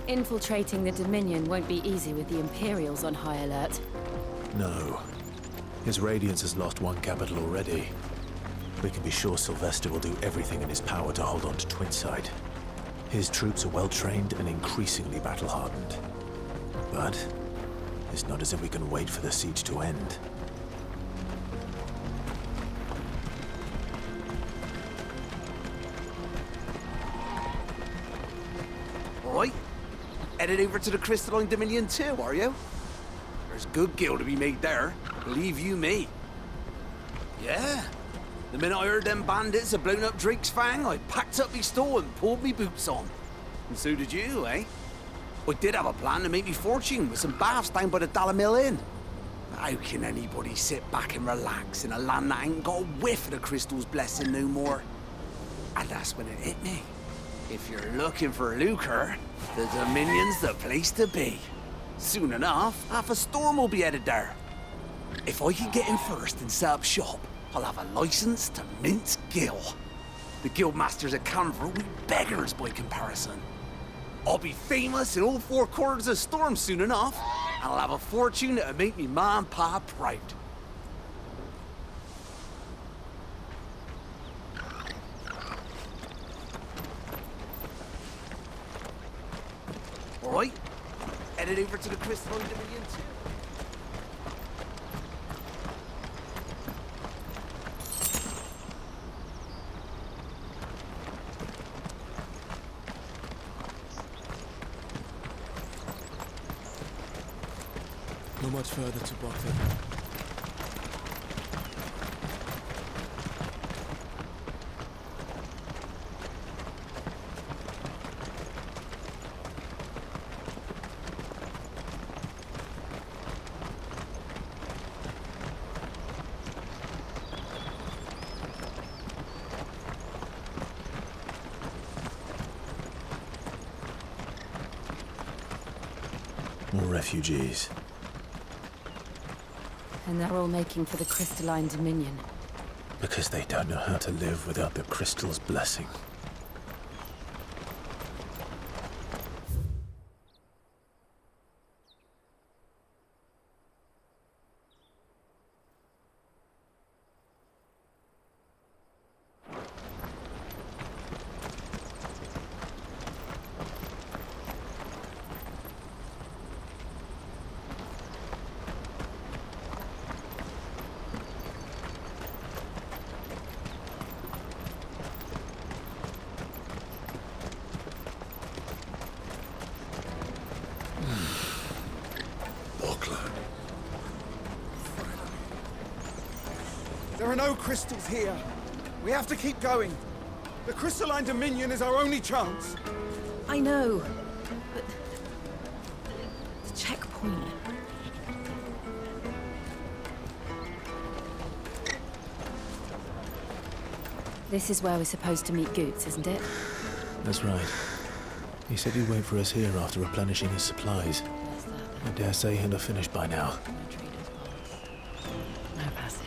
Infiltrating the Dominion won't be easy with the Imperials on high alert. No. His Radiance has lost one capital already. We can be sure Sylvester will do everything in his power to hold on to Twinside. His troops are well-trained and increasingly battle-hardened. But it's not as if we can wait for the siege to end. Alright. Headed over to the Crystalline Dominion too, are you? There's good gil to be made there, believe you me. Yeah. The minute I heard them bandits had blown up Drake's Fang, I packed up me store and pulled me boots on. And so did you, eh? I did have a plan to make me fortune with some baths down by the Dalamil Inn. How can anybody sit back and relax in a land that ain't got a whiff of the crystal's blessing no more? And that's when it hit me. If you're looking for lucre, the Dominion's the place to be. Soon enough, half a storm will be headed there. If I can get in first and set up shop, I'll have a license to mint gil. The guildmasters at Canver will be beggars by comparison. I'll be famous in all four corners of Storm soon enough, and I'll have a fortune that'll make me ma and pa proud. All right, headed over to the Crystalline Dominion too. Not much further to Boklad. More refugees. And they're all making for the Crystalline Dominion. Because they don't know how to live without the crystal's blessing. Boklad. There are no crystals here. We have to keep going. The Crystalline Dominion is our only chance. I know, but... the checkpoint... This is where we're supposed to meet Goots, isn't it? That's right. He said he'd wait for us here after replenishing his supplies. I dare say he'll have finished by now. No passage.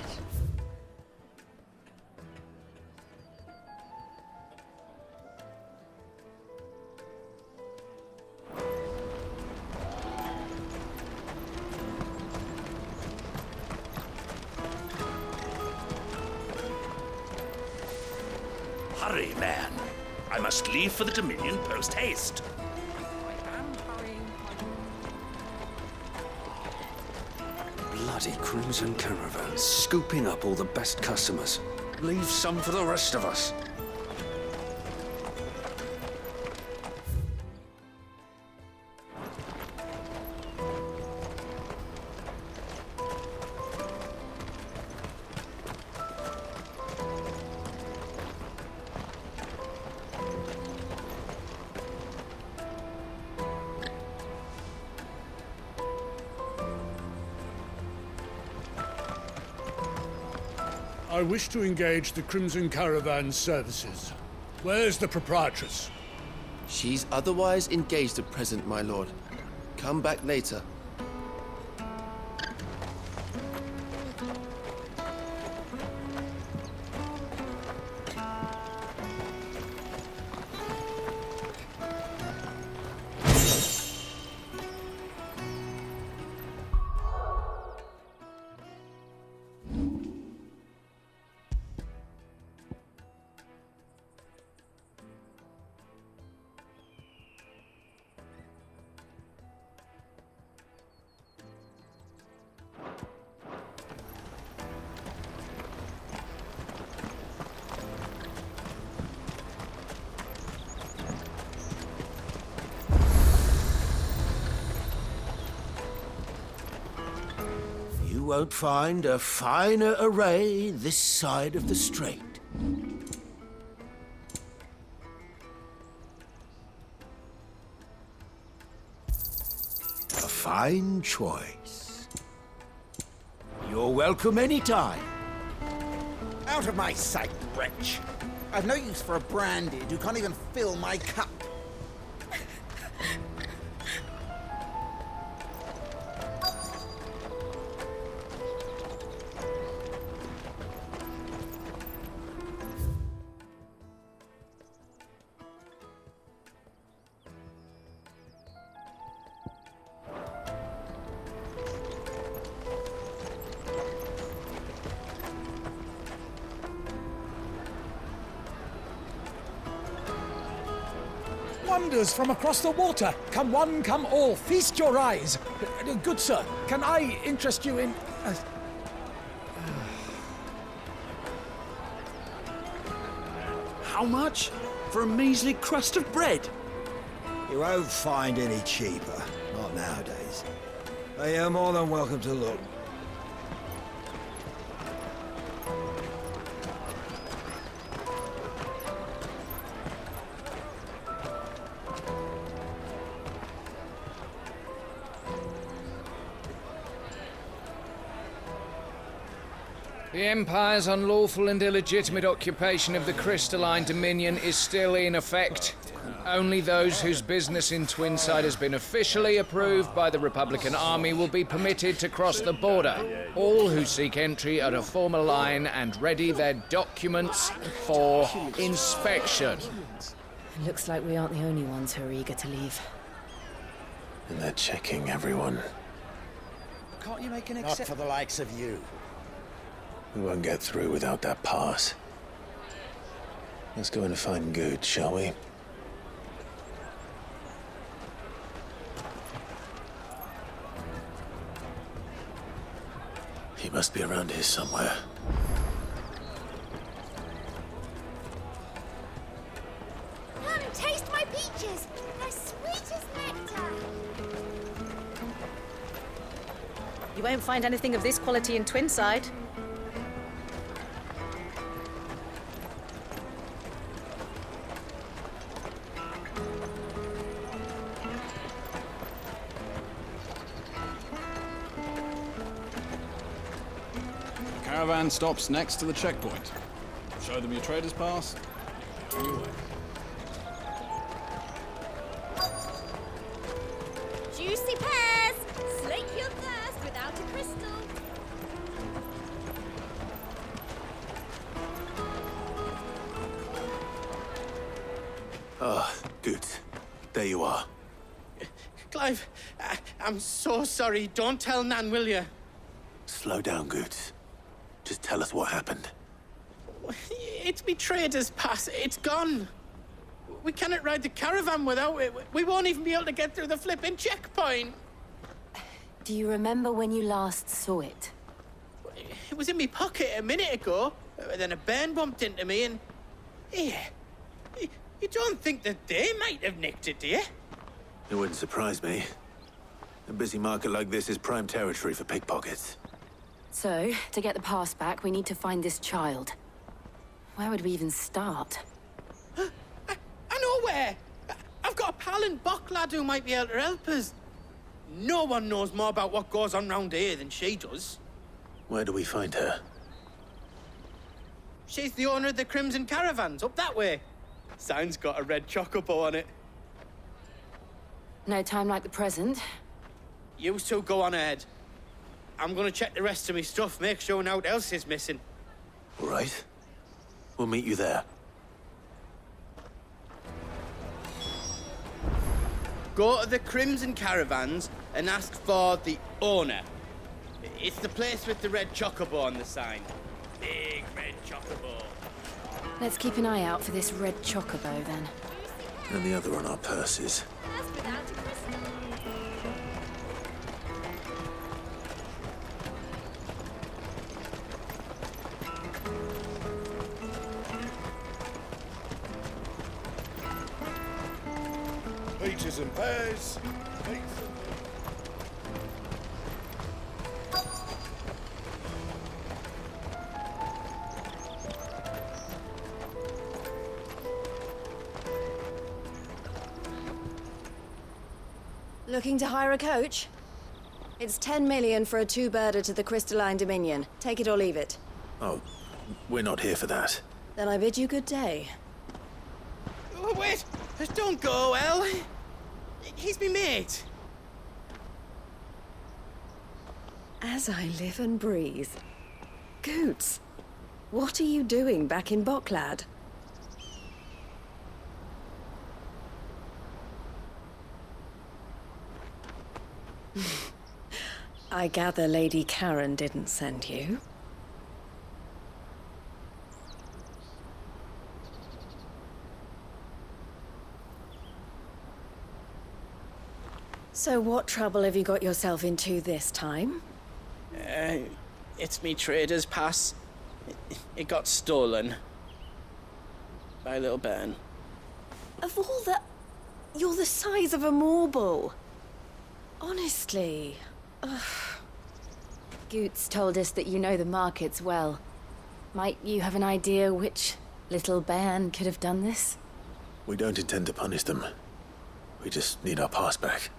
Hurry, man. I must leave for the Dominion post-haste. Bloody crimson caravans, scooping up all the best customers. Leave some for the rest of us. I wish to engage the Crimson Caravan's services. Where's the proprietress? She's otherwise engaged at present, my lord. Come back later. You won't find a finer array this side of the strait. A fine choice. You're welcome anytime. Out of my sight, wretch! I've no use for a branded who can't even fill my cup. Wonders from across the water. Come one, come all. Feast your eyes. Good sir, can I interest you in... How much? For a measly crust of bread? You won't find any cheaper. Not nowadays. But you're more than welcome to look. The Empire's unlawful and illegitimate occupation of the crystalline dominion is still in effect. Only those whose business in Twinside has been officially approved by the Republican Army will be permitted to cross the border. All who seek entry are to form a line and ready their documents for inspection. It looks like we aren't the only ones who are eager to leave. And they're checking everyone. Can't you make an Not for the likes of you. We won't get through without that pass. Let's go in and find Good, shall we? He must be around here somewhere. Come taste my peaches! They're sweet as nectar! You won't find anything of this quality in Twinside. Caravan stops next to the checkpoint. Show them your trader's pass. On your way. Juicy pears! Slake your thirst without a crystal! Ah, Good. There you are. Clive, I'm so sorry. Don't tell Nan, will you? Slow down, Good. Just tell us what happened. It's me trader's pass. It's gone. We cannot ride the caravan without it. We won't even be able to get through the flipping checkpoint. Do you remember when you last saw it? It was in my pocket a minute ago. Then a bairn bumped into me and... Yeah. You don't think that they might have nicked it, do you? It wouldn't surprise me. A busy market like this is prime territory for pickpockets. So, to get the pass back, we need to find this child. Where would we even start? I know where! I've got a pal in Boklad who might be able to help us. No one knows more about what goes on round here than she does. Where do we find her? She's the owner of the Crimson Caravans, up that way. Sign's got a red chocobo on it. No time like the present. You two go on ahead. I'm gonna check the rest of my stuff, make sure no one else is missing. All right. We'll meet you there. Go to the Crimson Caravans and ask for the owner. It's the place with the red chocobo on the sign. Big red chocobo. Let's keep an eye out for this red chocobo, then. And the other on our purses. Thirst without a crystal! Peaches and pears. Looking to hire a coach? It's 10 million for a two-birder to the Crystalline Dominion. Take it or leave it. Oh, we're not here for that. Then I bid you good day. Oh, wait! Don't go, El! He's me mate. As I live and breathe. Goots, what are you doing back in Boklad? I gather Lady Karen didn't send you. So what trouble have you got yourself into this time? It's me trader's pass. It got stolen. By a little bairn. Of all the... You're the size of a marble. Honestly. Ugh. Goots told us that you know the markets well. Might you have an idea which little bairn could have done this? We don't intend to punish them. We just need our pass back.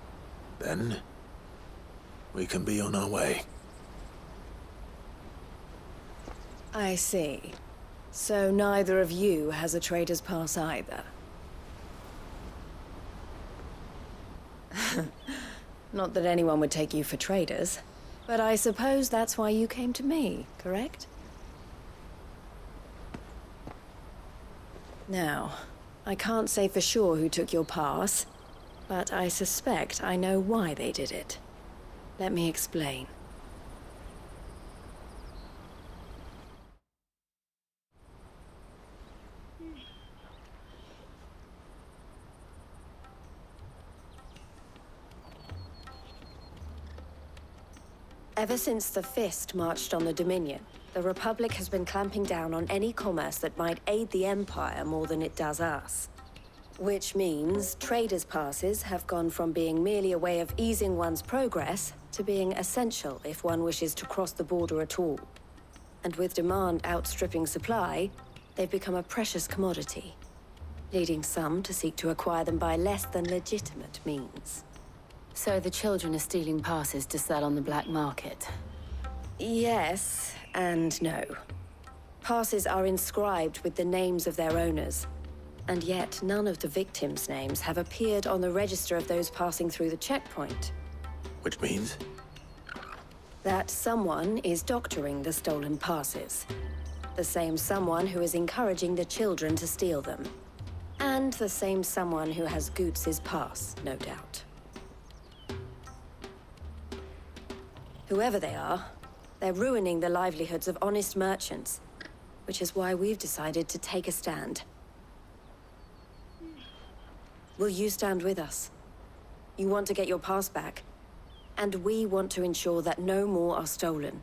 Then, we can be on our way. I see. So neither of you has a trader's pass either. Not that anyone would take you for traders, but I suppose that's why you came to me, correct? Now, I can't say for sure who took your pass, but I suspect I know why they did it. Let me explain. Ever since the Fist marched on the Dominion, the Republic has been clamping down on any commerce that might aid the Empire more than it does us. Which means traders' passes have gone from being merely a way of easing one's progress to being essential if one wishes to cross the border at all. And with demand outstripping supply, they've become a precious commodity, leading some to seek to acquire them by less than legitimate means. So the children are stealing passes to sell on the black market? Yes, and no. Passes are inscribed with the names of their owners, and yet none of the victims' names have appeared on the register of those passing through the checkpoint. Which means? That someone is doctoring the stolen passes. The same someone who is encouraging the children to steal them. And the same someone who has Goots' pass, no doubt. Whoever they are, they're ruining the livelihoods of honest merchants, which is why we've decided to take a stand. Will you stand with us? You want to get your pass back, and we want to ensure that no more are stolen.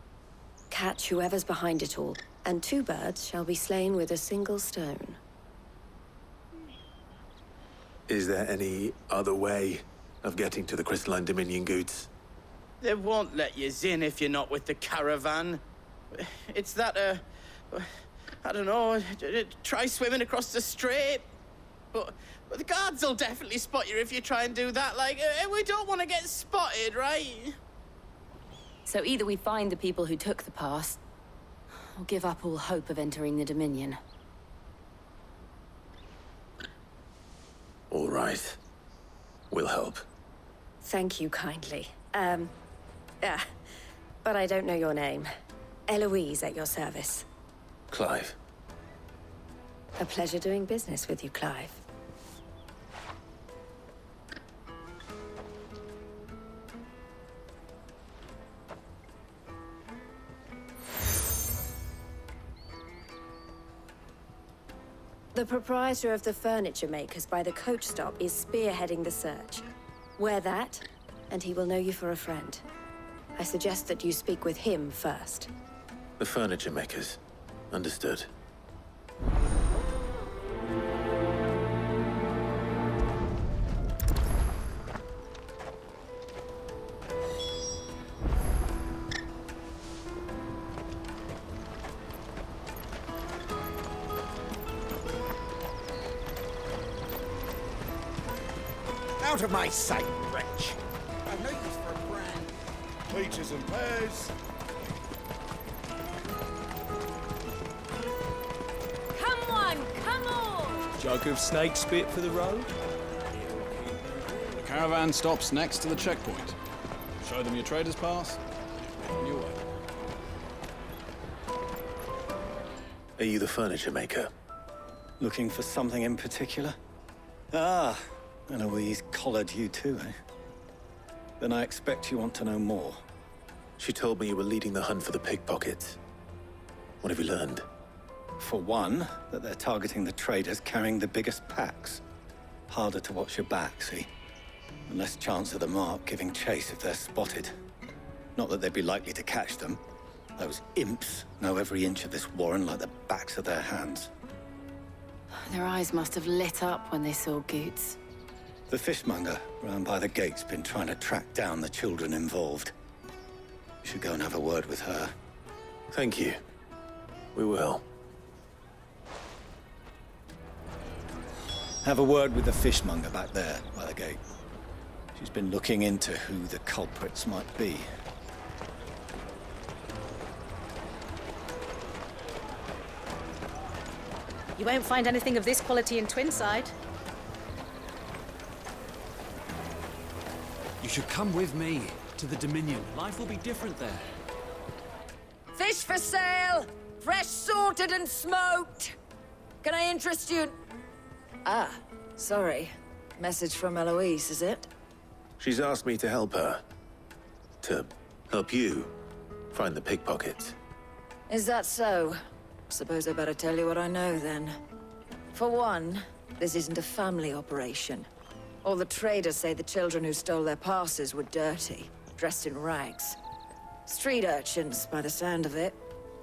Catch whoever's behind it all, and two birds shall be slain with a single stone. Is there any other way of getting to the Crystalline Dominion, Goots? They won't let you in if you're not with the caravan. It's that, I don't know, try swimming across the strait. But the guards will definitely spot you if you try and do that. Like, we don't want to get spotted, right? So either we find the people who took the pass, or give up all hope of entering the Dominion. All right. We'll help. Thank you kindly. But I don't know your name. Eloise at your service. Clive. A pleasure doing business with you, Clive. The proprietor of the furniture makers by the coach stop is spearheading the search. Wear that, and he will know you for a friend. I suggest that you speak with him first. The furniture makers. Understood. Out of my sight, wretch! peaches and pears. Come on, come on! Jug of snake spit for the road? The caravan stops next to the checkpoint. Show them your trader's pass. On your way. Are you the furniture maker? Looking for something in particular? Ah, Eloise collared you too, eh? Then I expect you want to know more. She told me you were leading the hunt for the pickpockets. What have you learned? For one, that they're targeting the traders carrying the biggest packs. Harder to watch your back, see? And less chance of the mark giving chase if they're spotted. Not that they'd be likely to catch them. Those imps know every inch of this warren like the backs of their hands. Their eyes must have lit up when they saw Goots. The fishmonger round by the gate's been trying to track down the children involved. You should go and have a word with her. Thank you. We will. Have a word with the fishmonger back there by the gate. She's been looking into who the culprits might be. You won't find anything of this quality in Twinside. You should come with me to the Dominion. Life will be different there. Fish for sale! Fresh sorted and smoked! Can I interest you? Ah, sorry. Message from Eloise, is it? She's asked me to help her. To help you find the pickpockets. Is that so? Suppose I better tell you what I know, then. For one, this isn't a family operation. All the traders say the children who stole their passes were dirty, dressed in rags. Street urchins, by the sound of it.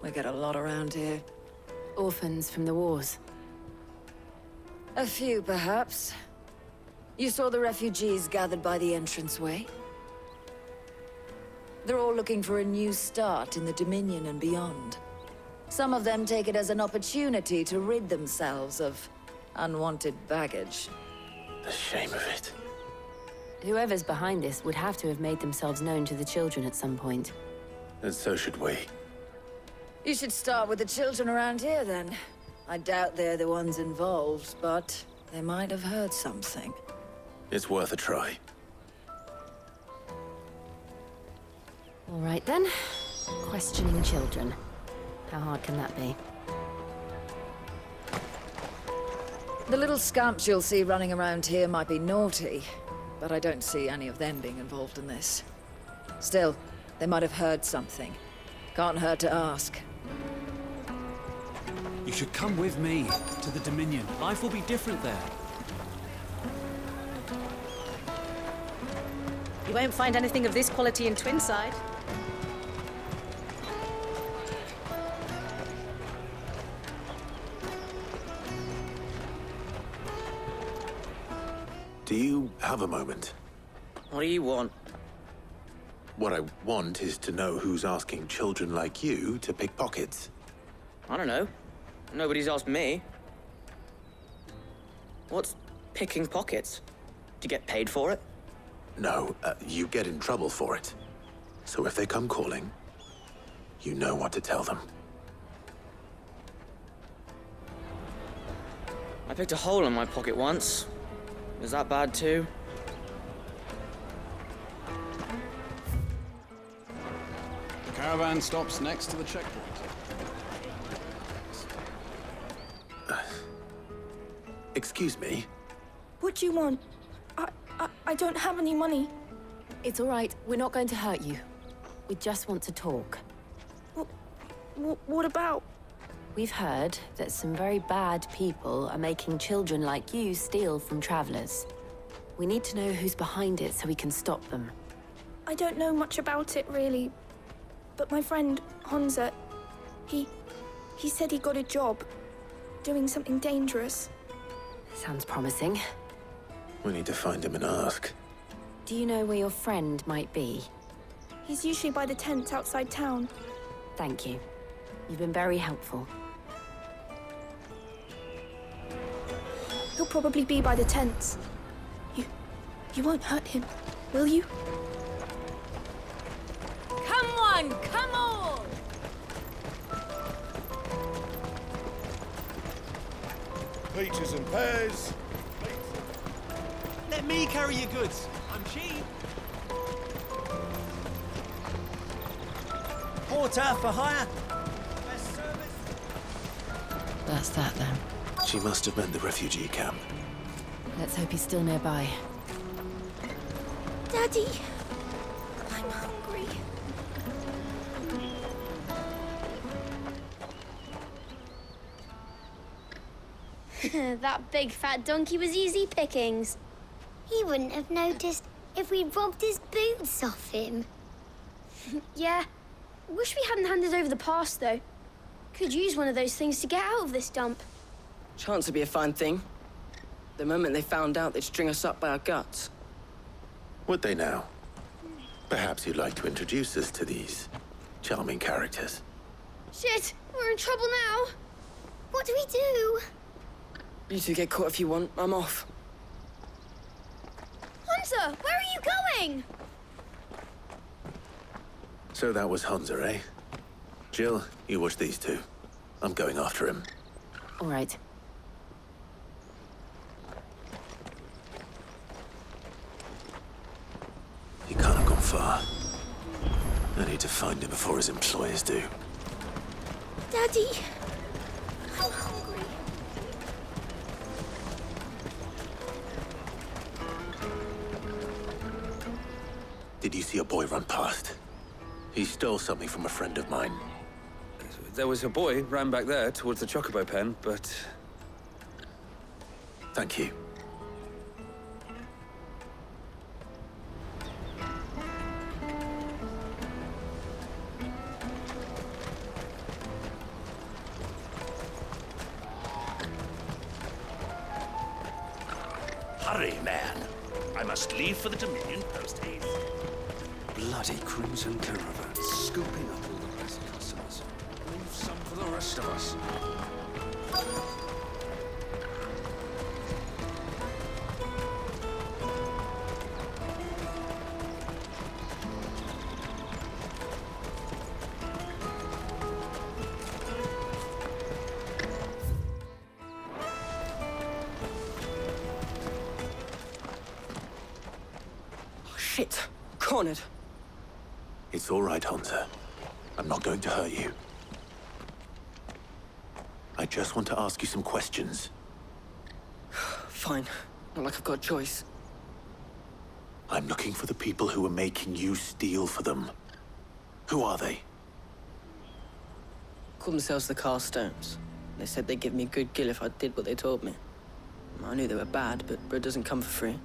We get a lot around here. Orphans from the wars. A few, perhaps. You saw the refugees gathered by the entranceway? They're all looking for a new start in the Dominion and beyond. Some of them take it as an opportunity to rid themselves of unwanted baggage. The shame of it. Whoever's behind this would have to have made themselves known to the children at some point. And so should we. You should start with the children around here, then. I doubt they're the ones involved, but they might have heard something. It's worth a try. All right, then. Questioning children. How hard can that be? The little scamps you'll see running around here might be naughty, but I don't see any of them being involved in this. Still, they might have heard something. Can't hurt to ask. You should come with me to the Dominion. Life will be different there. You won't find anything of this quality in Twinside. Do you have a moment? What do you want? What I want is to know who's asking children like you to pick pockets. I don't know. Nobody's asked me. What's picking pockets? Do you get paid for it? No, you get in trouble for it. So if they come calling, you know what to tell them. I picked a hole in my pocket once. Is that bad too? The caravan stops next to the checkpoint. Excuse me? What do you want? I don't have any money. It's all right. We're not going to hurt you. We just want to talk. What about? We've heard that some very bad people are making children like you steal from travelers. We need to know who's behind it so we can stop them. I don't know much about it, really. But my friend, Honza, he said he got a job doing something dangerous. Sounds promising. We need to find him and ask. Do you know where your friend might be? He's usually by the tents outside town. Thank you. You've been very helpful. He'll probably be by the tents. You won't hurt him, will you? one, come all! Peaches and pears. Let me carry your goods. I'm cheap. Porter for hire. That's that then. She must have meant the refugee camp. Let's hope he's still nearby. Daddy, I'm hungry. That big fat donkey was easy pickings. He wouldn't have noticed if we'd robbed his boots off him. Yeah. Wish we hadn't handed over the pass, though. Could use one of those things to get out of this dump. Chance would be a fine thing. The moment they found out, they'd string us up by our guts. Would they now? Perhaps you'd like to introduce us to these charming characters. Shit, we're in trouble now. What do we do? You two get caught if you want. I'm off. Hunter, where are you going? So that was Hunter, eh? Jill, you watch these two. I'm going after him. All right. He can't have gone far. I need to find him before his employers do. Daddy, I'm hungry. Did you see a boy run past? He stole something from a friend of mine. There was a boy ran back there towards the chocobo pen, but... Thank you. Hurry, man. I must leave for the Dominion post-haste. Bloody Crimson Caravan, scooping up all the rest customers. Leave some for the rest of us. Shit. Cornered. It's all right, Hunter. I'm not going to hurt you. I just want to ask you some questions. Fine. Not like I've got a choice. I'm looking for the people who are making you steal for them. Who are they? Called themselves the Carstones. They said they'd give me a good gill if I did what they told me. I knew they were bad, but bread doesn't come for free.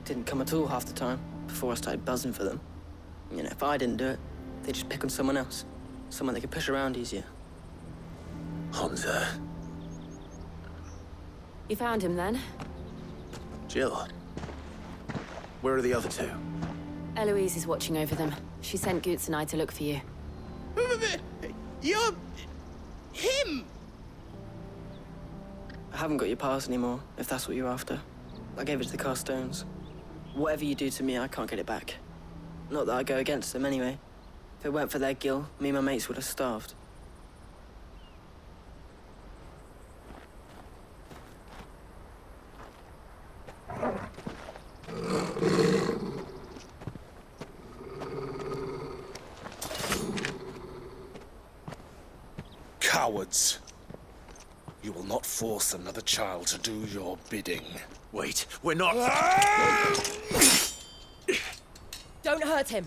Didn't come at all half the time, before I started buzzing for them. You know, if I didn't do it, they'd just pick on someone else. Someone they could push around easier. Hunter. You found him then? Jill. Where are the other two? Eloise is watching over them. She sent Goots and I to look for you. You're... him! I haven't got your pass anymore, if that's what you're after. I gave it to the Carstones. Whatever you do to me, I can't get it back. Not that I go against them anyway. If it weren't for their gill, me and my mates would have starved. Cowards. You will not force another child to do your bidding. Wait, we're not... Don't hurt him.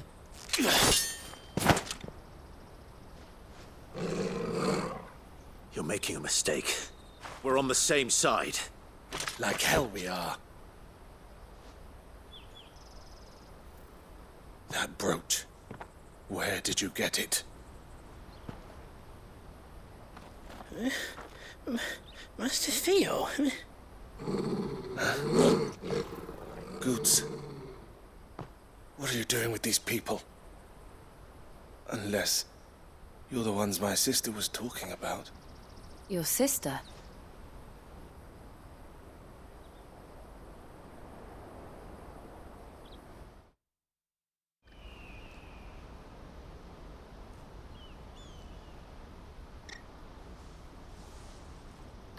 You're making a mistake. We're on the same side. Like hell we are. That brooch. Where did you get it? Master Theo. Goots. What are you doing with these people? Unless you're the ones my sister was talking about. Your sister?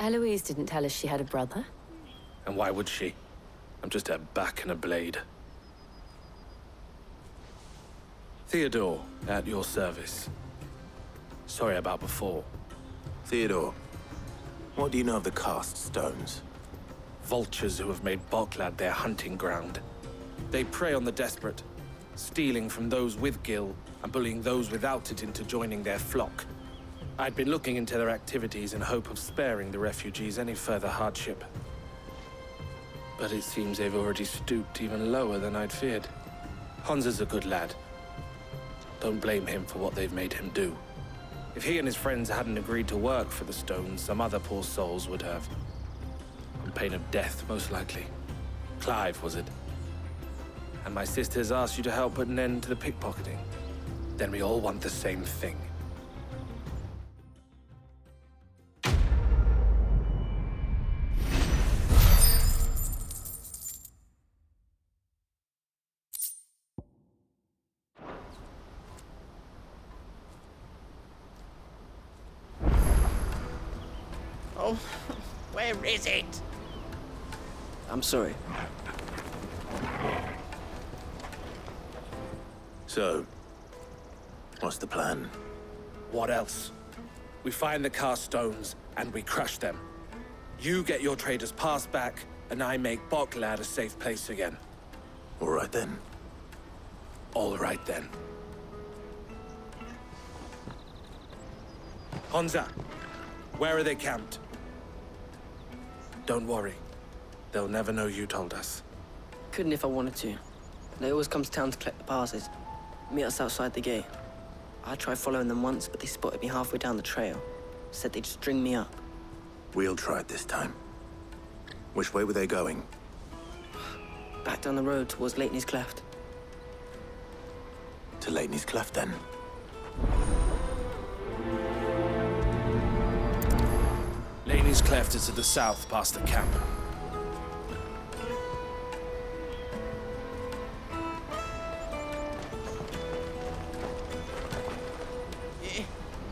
Eloise didn't tell us she had a brother. And why would she? I'm just a back and a blade. Theodore, at your service. Sorry about before. Theodore, what do you know of the cast stones? Vultures who have made Boklad their hunting ground. They prey on the desperate, stealing from those with gil and bullying those without it into joining their flock. I'd been looking into their activities in hope of sparing the refugees any further hardship. But it seems they've already stooped even lower than I'd feared. Honza's a good lad. Don't blame him for what they've made him do. If he and his friends hadn't agreed to work for the stones, some other poor souls would have. On pain of death, most likely. Clive, was it? And my sisters asked you to help put an end to the pickpocketing. Then we all want the same thing. Oh, where is it? I'm sorry. So, what's the plan? What else? We find the cast stones and we crush them. You get your trader's pass back, and I make Boklad a safe place again. All right then. All right then. Honza, where are they camped? Don't worry. They'll never know you told us. Couldn't if I wanted to. They always come to town to collect the passes. Meet us outside the gate. I tried following them once, but they spotted me halfway down the trail. Said they'd string me up. We'll try it this time. Which way were they going? Back down the road towards Leighton's Cleft. To Leighton's Cleft, then. Leighton's Cleft is to the south, past the camp.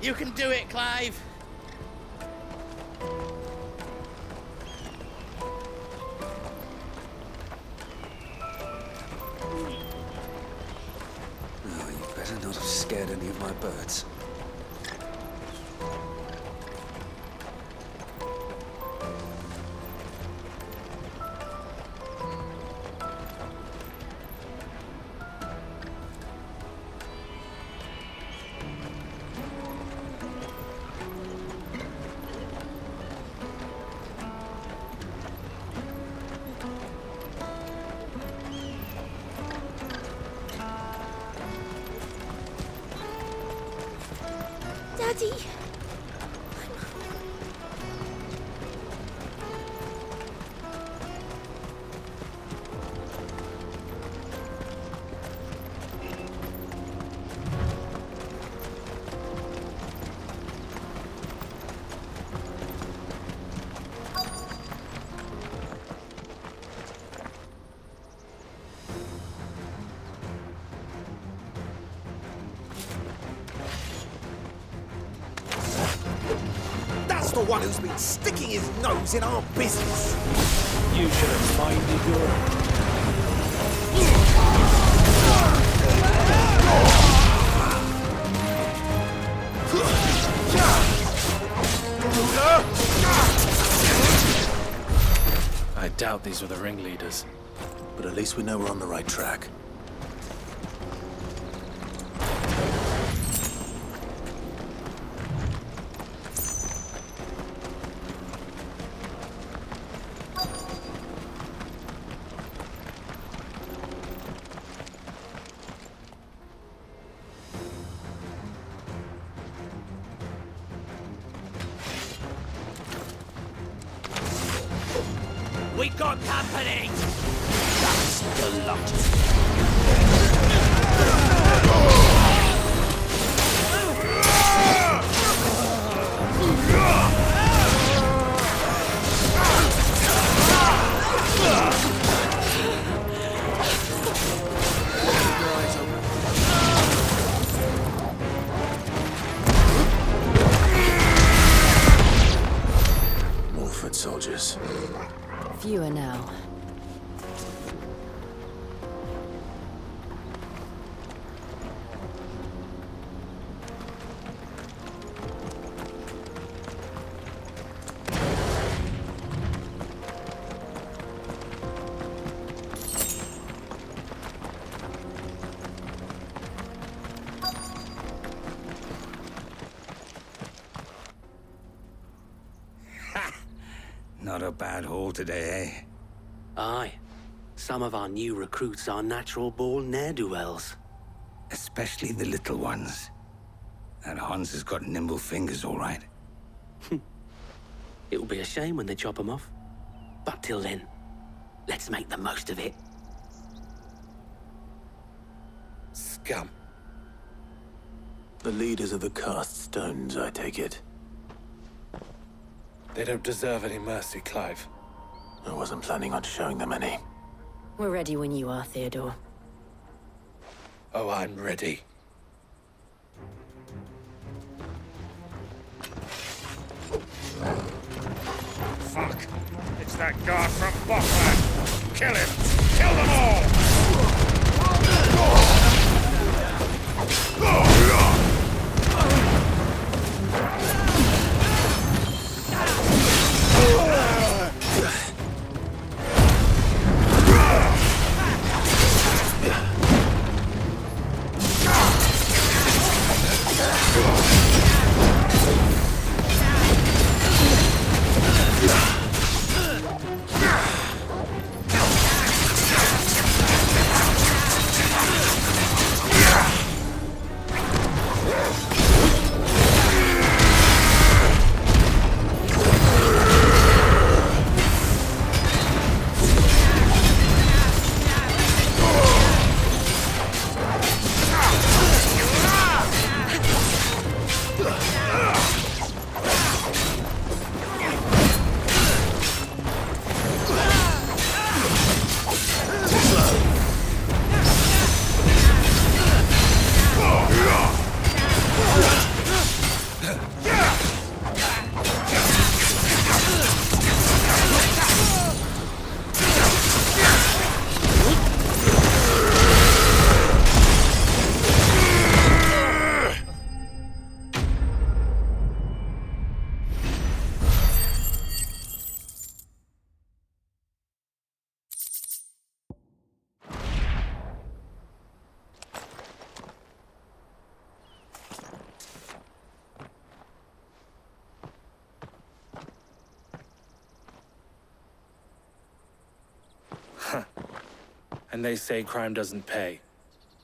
You can do it, Clive. Oh, you better not have scared any of my birds. Daddy! The one who's been sticking his nose in our business. You should have minded your own. I doubt these were the ringleaders. But at least we know we're on the right track. We got company! That's the lot. More viewer now. Not a bad haul today, eh? Aye. Some of our new recruits are natural-born ne'er-do-wells. Especially the little ones. That Hans has got nimble fingers, all right. It'll be a shame when they chop them off. But till then, let's make the most of it. Scum. The leaders of the cast stones, I take it. They don't deserve any mercy, Clive. I wasn't planning on showing them any. We're ready when you are, Theodore. Oh, I'm ready. Fuck! It's that guard from Boklad! Kill him! Kill them all! And they say crime doesn't pay.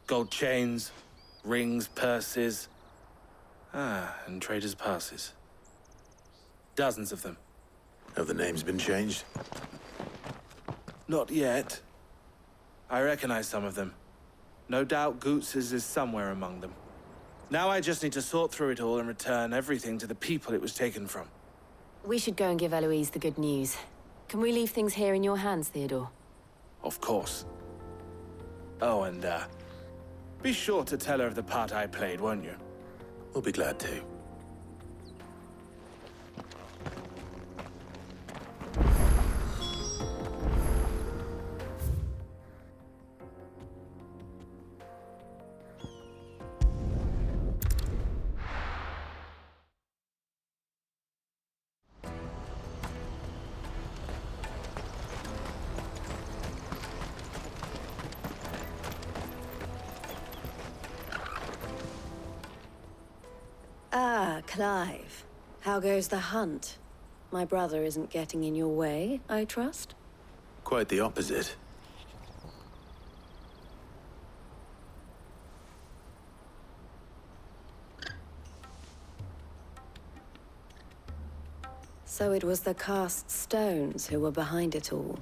Gold chains, rings, purses. And traders' passes. Dozens of them. Have the names been changed? Not yet. I recognize some of them. No doubt Goots's is somewhere among them. Now I just need to sort through it all and return everything to the people it was taken from. We should go and give Eloise the good news. Can we leave things here in your hands, Theodore? Of course. Oh, and, be sure to tell her of the part I played, won't you? We'll be glad to. Ah, Clive. How goes the hunt? My brother isn't getting in your way, I trust? Quite the opposite. So it was the cast stones who were behind it all.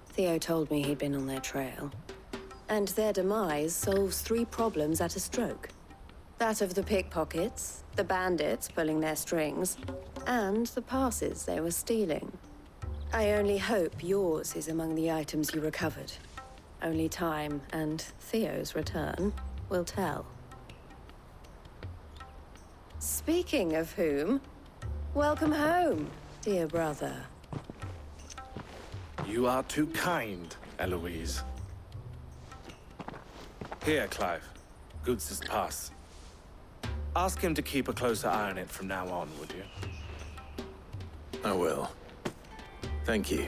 Theo told me he'd been on their trail. And their demise solves 3 problems at a stroke. That of the pickpockets, the bandits pulling their strings, and the passes they were stealing. I only hope yours is among the items you recovered. Only time and Theo's return will tell. Speaking of whom, welcome home, dear brother. You are too kind, Eloise. Here, Clive. Goods' pass. Ask him to keep a closer eye on it from now on, would you? I will. Thank you.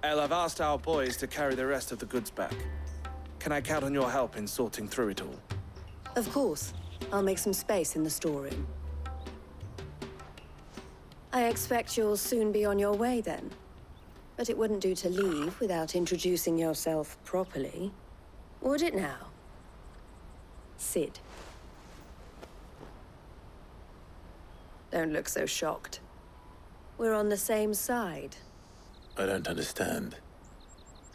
El, I've asked our boys to carry the rest of the goods back. Can I count on your help in sorting through it all? Of course. I'll make some space in the storeroom. I expect you'll soon be on your way then. But it wouldn't do to leave without introducing yourself properly. Would it now? Sid. Don't look so shocked. We're on the same side. I don't understand.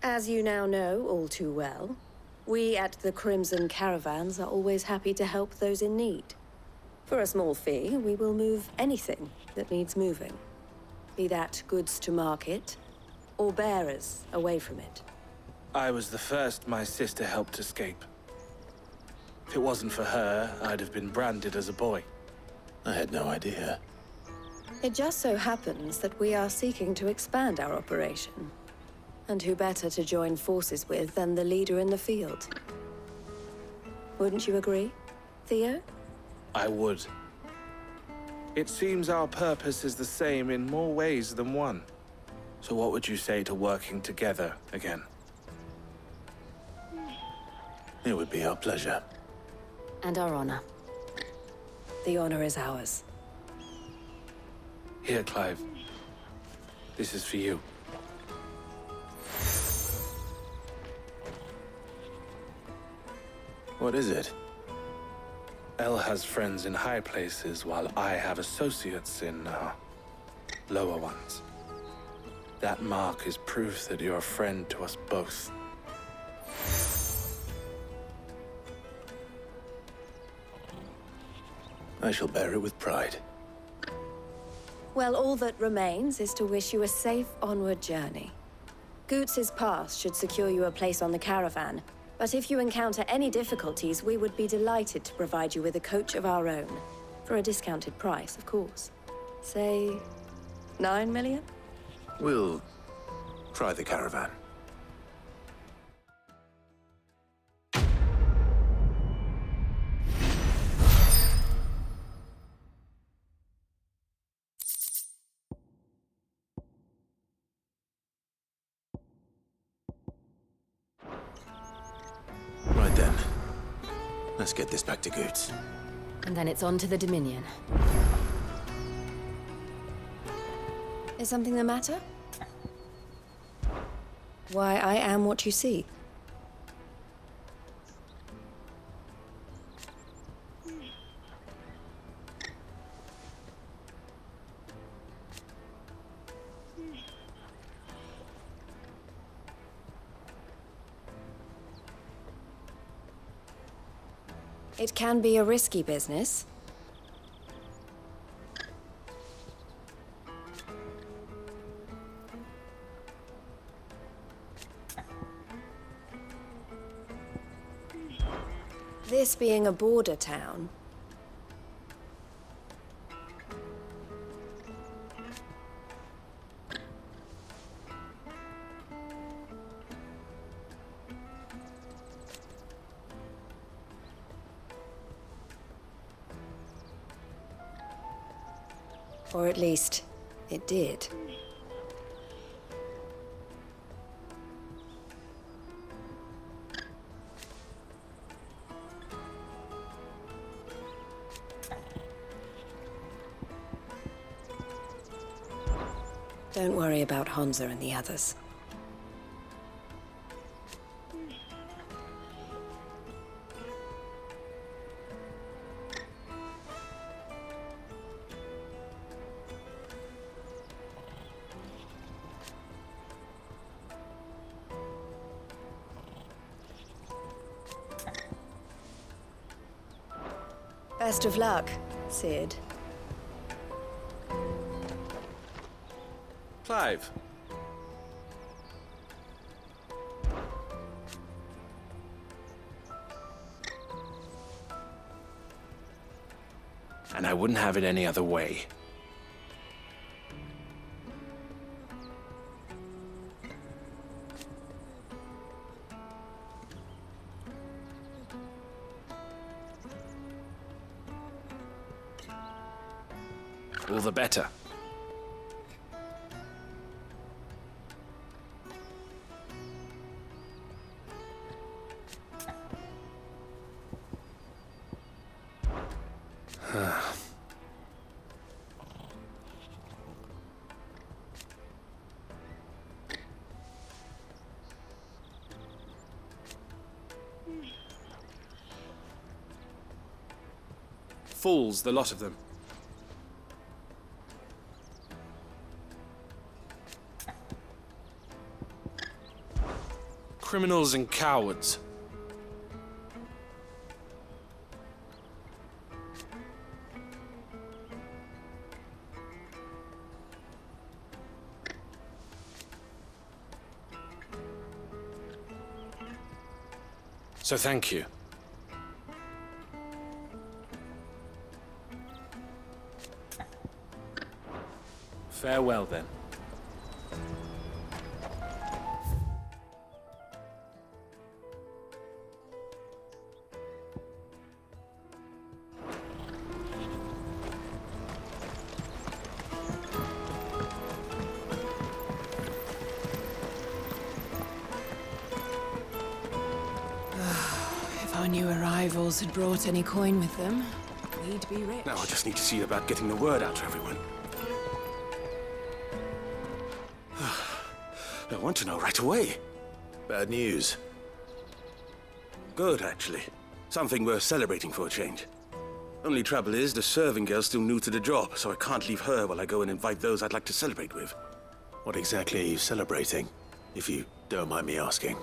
As you now know all too well, we at the Crimson Caravans are always happy to help those in need. For a small fee, we will move anything that needs moving. Be that goods to market, or bearers away from it. I was the first my sister helped escape. If it wasn't for her, I'd have been branded as a boy. I had no idea. It just so happens that we are seeking to expand our operation. And who better to join forces with than the leader in the field? Wouldn't you agree, Theo? I would. It seems our purpose is the same in more ways than one. So what would you say to working together again? It would be our pleasure. And our honor. The honor is ours. Here, Clive. This is for you. What is it? El has friends in high places, while I have associates in, lower ones. That mark is proof that you're a friend to us both. I shall bear it with pride. Well, all that remains is to wish you a safe onward journey. Goots' pass should secure you a place on the caravan, but if you encounter any difficulties, we would be delighted to provide you with a coach of our own. For a discounted price, of course. Say, 9 million? We'll try the caravan. Right then. Let's get this back to Goots. And then it's on to the Dominion. Is something the matter? Why, I am what you see. It can be a risky business. This being a border town, or at least it did. Don't worry about Hansa and the others. Best of luck, Sid. Clive. And I wouldn't have it any other way. All the better. Fools, the lot of them. Criminals and cowards. So thank you. Farewell, then. If our new arrivals had brought any coin with them, we'd be rich. Now I just need to see about getting the word out to everyone. I want to know right away. Bad news. Good, actually. Something worth celebrating for a change. Only trouble is, the serving girl's still new to the job, so I can't leave her while I go and invite those I'd like to celebrate with. What exactly are you celebrating, if you don't mind me asking?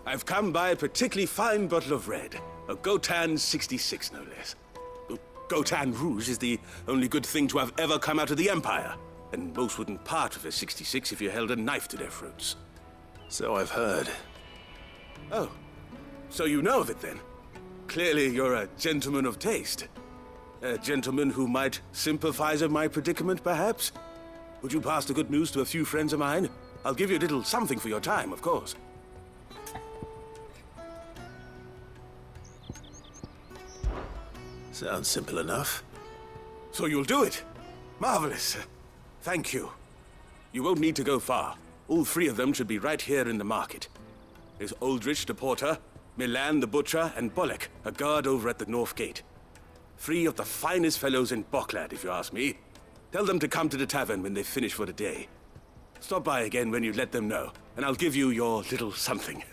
I've come by a particularly fine bottle of red. A Gotan 66, no less. Gotan Rouge is the only good thing to have ever come out of the Empire. And most wouldn't part with a 66 if you held a knife to their throats. So I've heard. Oh, so you know of it then? Clearly you're a gentleman of taste. A gentleman who might sympathize with my predicament, perhaps? Would you pass the good news to a few friends of mine? I'll give you a little something for your time, of course. Sounds simple enough. So you'll do it? Marvelous. Thank you. You won't need to go far. All three of them should be right here in the market. There's Aldrich the porter, Milan the butcher, and Bolek, a guard over at the north gate. Three of the finest fellows in Boklad, if you ask me. Tell them to come to the tavern when they finish for the day. Stop by again when you let them know, and I'll give you your little something.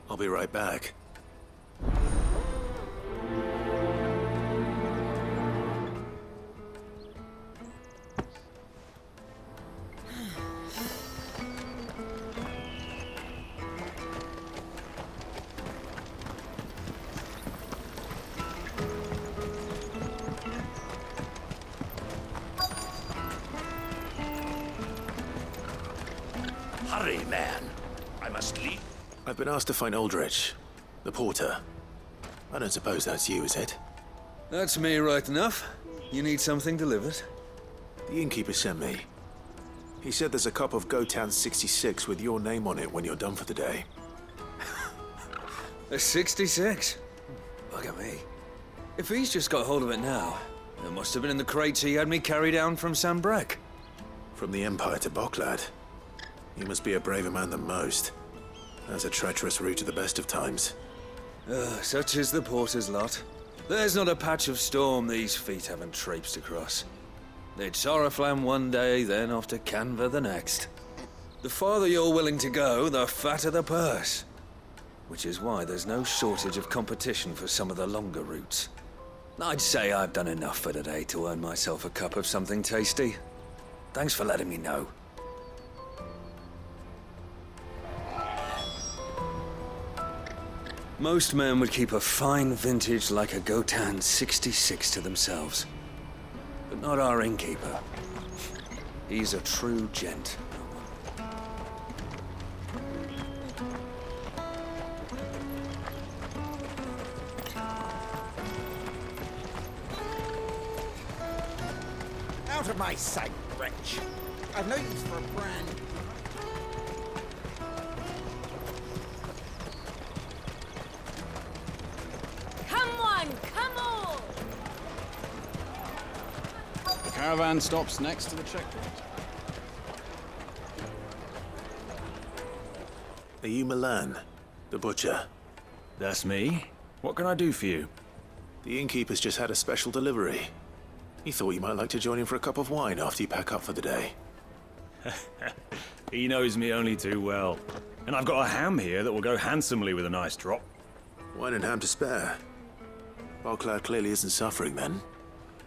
I'll be right back. Hurry, man. I must leave. I've been asked to find Aldrich, the porter. I don't suppose that's you, is it? That's me right enough. You need something delivered? The innkeeper sent me. He said there's a cup of Gotan 66 with your name on it when you're done for the day. A 66? Bugger me. If he's just got hold of it now, it must have been in the crates he had me carry down from Sambrek. From the Empire to Boklad. You must be a braver man than most. That's a treacherous route at the best of times. Such is the porter's lot. There's not a patch of storm these feet haven't traipsed across. It's Oriflamme one day, then off to Canva the next. The farther you're willing to go, the fatter the purse. Which is why there's no shortage of competition for some of the longer routes. I'd say I've done enough for today to earn myself a cup of something tasty. Thanks for letting me know. Most men would keep a fine vintage like a Gotan 66 to themselves. But not our innkeeper. He's a true gent. Out of my sight, wretch. I've no use for a brand. Caravan stops next to the checkpoint. Are you Milan, the butcher? That's me. What can I do for you? The innkeeper's just had a special delivery. He thought you might like to join him for a cup of wine after you pack up for the day. He knows me only too well. And I've got a ham here that will go handsomely with a nice drop. Wine and ham to spare. Boklad clearly isn't suffering then.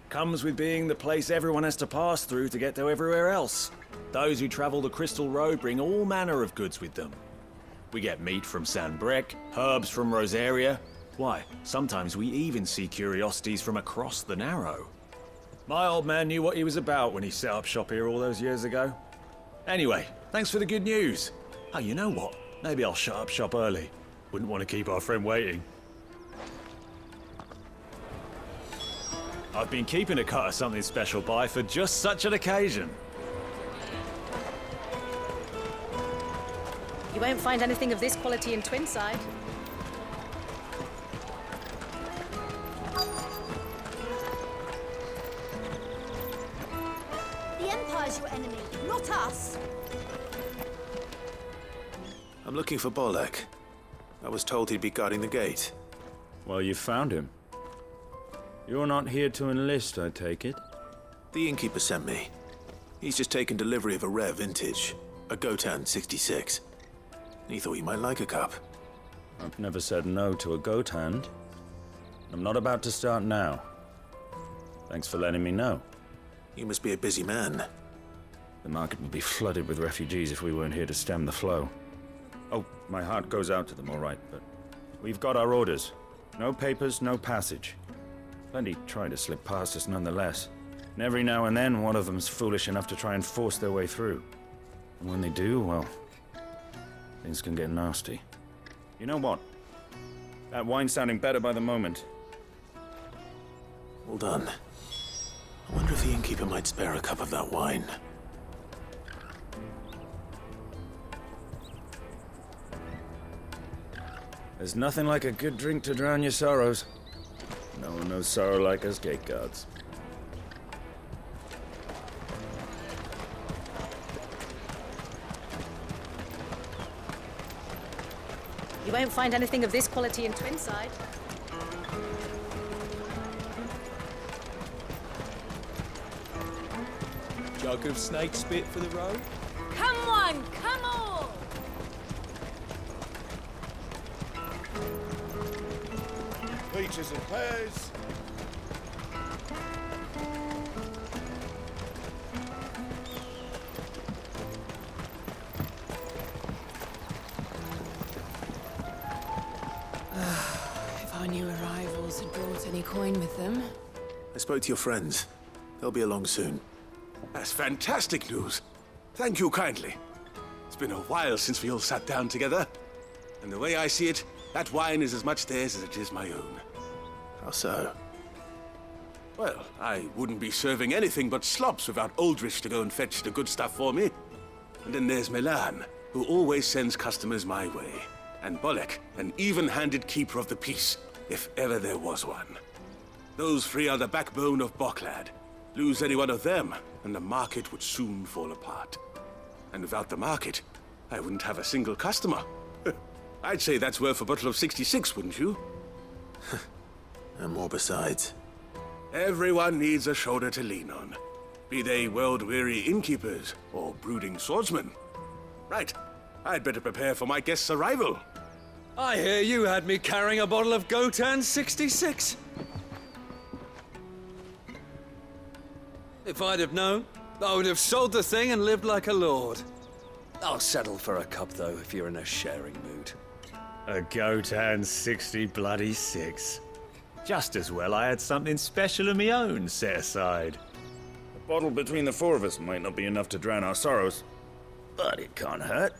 Comes with being the place everyone has to pass through to get to everywhere else. Those who travel the Crystal Road bring all manner of goods with them. We get meat from San Brec, herbs from Rosaria. Why, sometimes we even see curiosities from across the Narrow. My old man knew what he was about when he set up shop here all those years ago. Anyway, thanks for the good news. Oh, you know what? Maybe I'll shut up shop early. Wouldn't want to keep our friend waiting. I've been keeping a cut of something special by for just such an occasion. You won't find anything of this quality in Twinside. The Empire's your enemy, not us. I'm looking for Bolek. I was told he'd be guarding the gate. Well, you found him. You're not here to enlist, I take it? The innkeeper sent me. He's just taken delivery of a rare vintage, a Gotan 66. He thought you might like a cup. I've never said no to a goat hand. I'm not about to start now. Thanks for letting me know. You must be a busy man. The market would be flooded with refugees if we weren't here to stem the flow. Oh, my heart goes out to them, all right, but we've got our orders. No papers, no passage. Plenty try to slip past us nonetheless. And every now and then, one of them's foolish enough to try and force their way through. And when they do, well, things can get nasty. You know what? That wine's sounding better by the moment. Well done. I wonder if the innkeeper might spare a cup of that wine. There's nothing like a good drink to drown your sorrows. No one knows sorrow like us gate guards. You won't find anything of this quality in Twinside. Jug of snake spit for the road? Come on, come on! Peaches and pears. If our new arrivals had brought any coin with them. I spoke to your friends. They'll be along soon. That's fantastic news. Thank you kindly. It's been a while since we all sat down together. And the way I see it, that wine is as much theirs as it is my own. How so? Well, I wouldn't be serving anything but slops without Aldrich to go and fetch the good stuff for me. And then there's Milan, who always sends customers my way. And Bolek, an even-handed keeper of the peace, if ever there was one. Those three are the backbone of Boklad. Lose any one of them, and the market would soon fall apart. And without the market, I wouldn't have a single customer. I'd say that's worth a bottle of 66, wouldn't you? And more besides. Everyone needs a shoulder to lean on. Be they world-weary innkeepers or brooding swordsmen. Right, I'd better prepare for my guest's arrival. I hear you had me carrying a bottle of Gotan 66. If I'd have known, I would have sold the thing and lived like a lord. I'll settle for a cup, though, if you're in a sharing mood. A Gotan 66. Just as well I had something special of my own set aside. A bottle between the four of us might not be enough to drown our sorrows, but it can't hurt.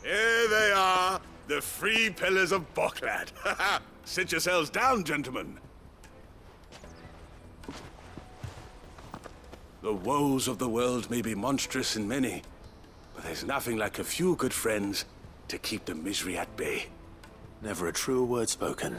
Here they are, the three pillars of Boklad. Sit yourselves down, gentlemen. The woes of the world may be monstrous in many, but there's nothing like a few good friends to keep the misery at bay. Never a truer word spoken.